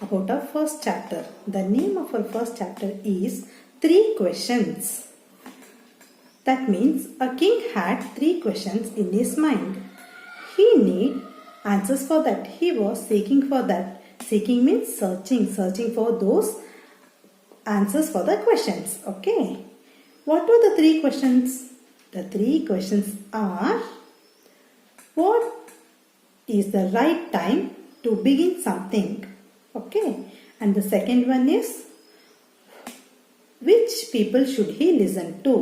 about our first chapter. The name of our first chapter is Three Questions. That means a king had 3 questions in his mind. He need answers for that. He was seeking for that. Seeking means searching for those answers for the questions. Okay. What were the 3 questions? The 3 questions are: what is the right time to begin something? Okay. And the second one is: which people should he listen to?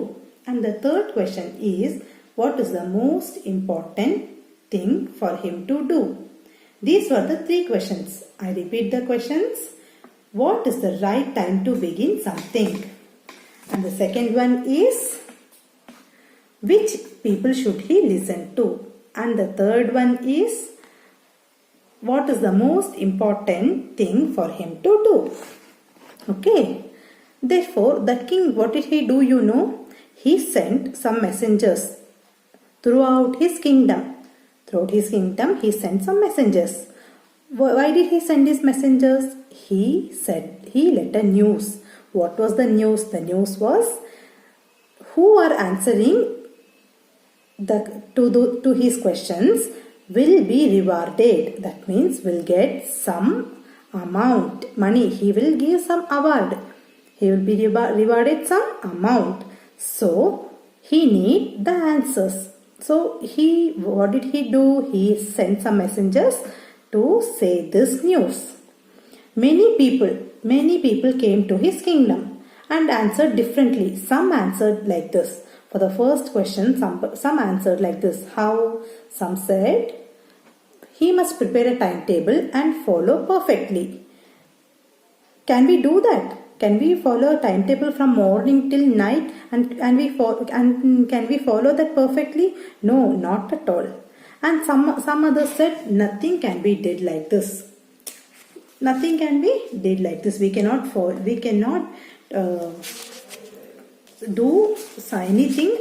And the third question is: what is the most important thing for him to do? These were the 3 questions. I repeat the questions. What is the right time to begin something? And the second one is: which people should he listen to? And the third one is: what is the most important thing for him to do? Okay. Therefore, the king, what did he do, you know? He sent some messengers throughout his kingdom. Throughout his kingdom, he sent some messengers. Why did he send these messengers? He let a news. What was the news? The news was: who are answering to his questions will be rewarded. That means will get some amount, money. He will give some award. He will be rewarded some amount. So he need the answers. So what did he do? He sent some messengers to say this news. Many people came to his kingdom and answered differently. Some answered like this. For the first question, some answered like this. How? Some said he must prepare a timetable and follow perfectly. Can we do that? Can we follow a timetable from morning till night and can we follow that perfectly? No, not at all. And some others said nothing can be did like this. Nothing can be did like this. We cannot do anything.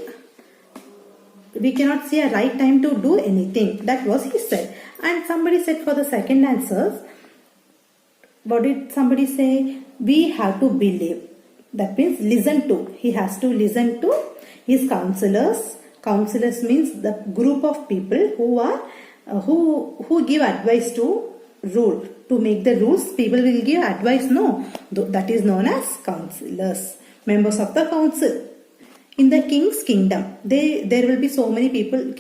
We cannot see a right time to do anything. That was he said. And somebody said for the second answer, what did somebody say? We have to believe. That means listen to. He has to listen to his counselors. Counselors means the group of people who are who give advice to rule. To make the rules, people will give advice. No, that is known as counselors. Members of the council. In the king's kingdom, there will be so many people,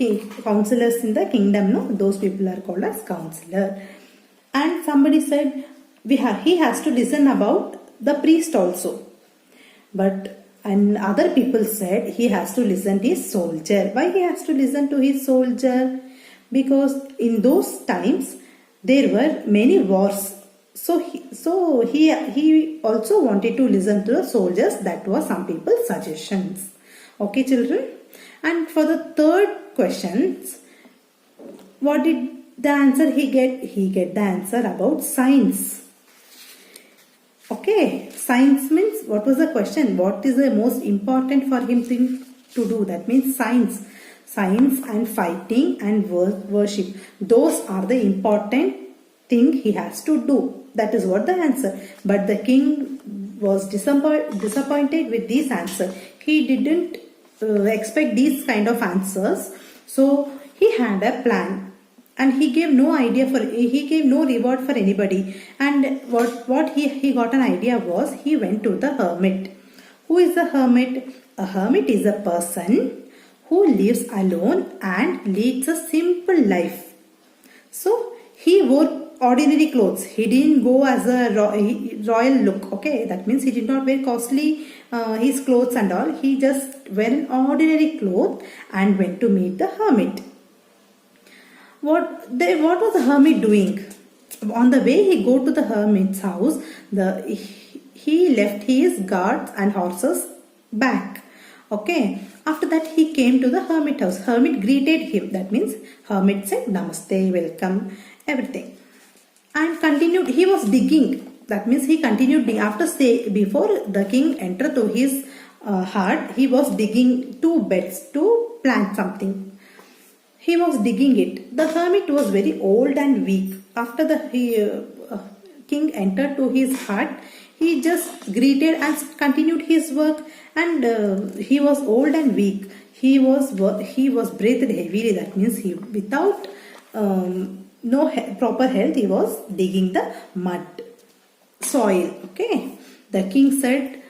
counselors in the kingdom. No, those people are called as counselor. And somebody said he has to listen about the priest also. And other people said he has to listen to his soldier. Why he has to listen to his soldier? Because in those times there were many wars. So he also wanted to listen to the soldiers. That was some people's suggestions. Okay, children. And for the third questions, what did the answer he get? He get the answer about science. Okay, science means, what was the question? What is the most important for him to do? That means science. Science and fighting and worship. Those are the important thing he has to do. That is what the answer. But the king was disappointed with this answer. He didn't expect these kind of answers. So he had a plan. And he gave no reward for anybody. And what he got an idea was, he went to the hermit. Who is the hermit? A hermit is a person who lives alone and leads a simple life. So he wore ordinary clothes. He didn't go as a royal look. Okay, that means he did not wear costly his clothes and all. He just wear an ordinary cloth and went to meet the hermit. What was the hermit doing? On the way he go to the hermit's house, he left his guards and horses back. Okay. After that he came to the hermit house. Hermit greeted him. That means hermit said namaste, welcome, everything. And continued. He was digging. That means he continued digging. Before the king entered to his hut, he was digging 2 beds to plant something. He was digging it. The hermit was very old and weak. After the king entered to his hut, he just greeted and continued his work. And he was old and weak. He was breathed heavily. That means he without no proper health, he was digging the mud soil. Okay. The king said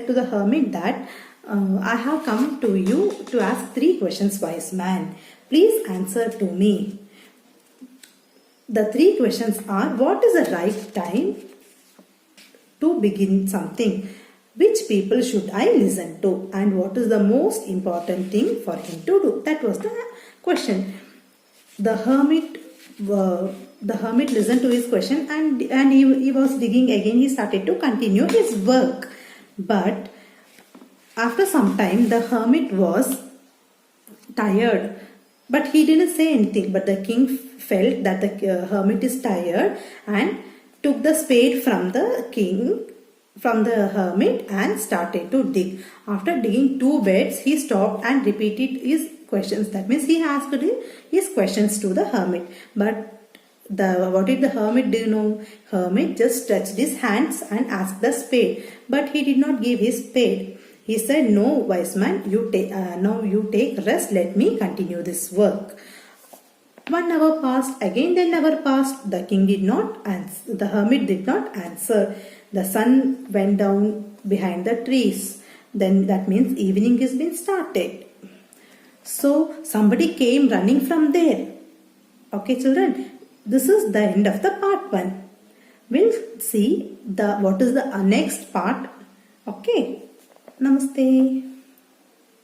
to the hermit that I have come to you to ask 3 questions, wise man. Please answer to me. The 3 questions are: what is the right time to begin something? Which people should I listen to? And what is the most important thing for him to do? That was the question. The hermit listened to his question, and he was digging again. He started to continue his work. But after some time, the hermit was tired, but he didn't say anything. But the king felt that the hermit is tired and took the spade from the hermit and started to dig. After digging 2 beds, he stopped and repeated his questions. That means he asked his questions to the hermit. But what did the hermit do? No, hermit just stretched his hands and asked the spade, but he did not give his spade. He said, "No, wise man, now you take rest. Let me continue this work." 1 hour passed. Again, the hour passed. The king did not answer. The hermit did not answer. The sun went down behind the trees. Then that means evening has been started. So somebody came running from there. Okay, children, this is the end of the part 1. We'll see what is the next part. Okay, namaste.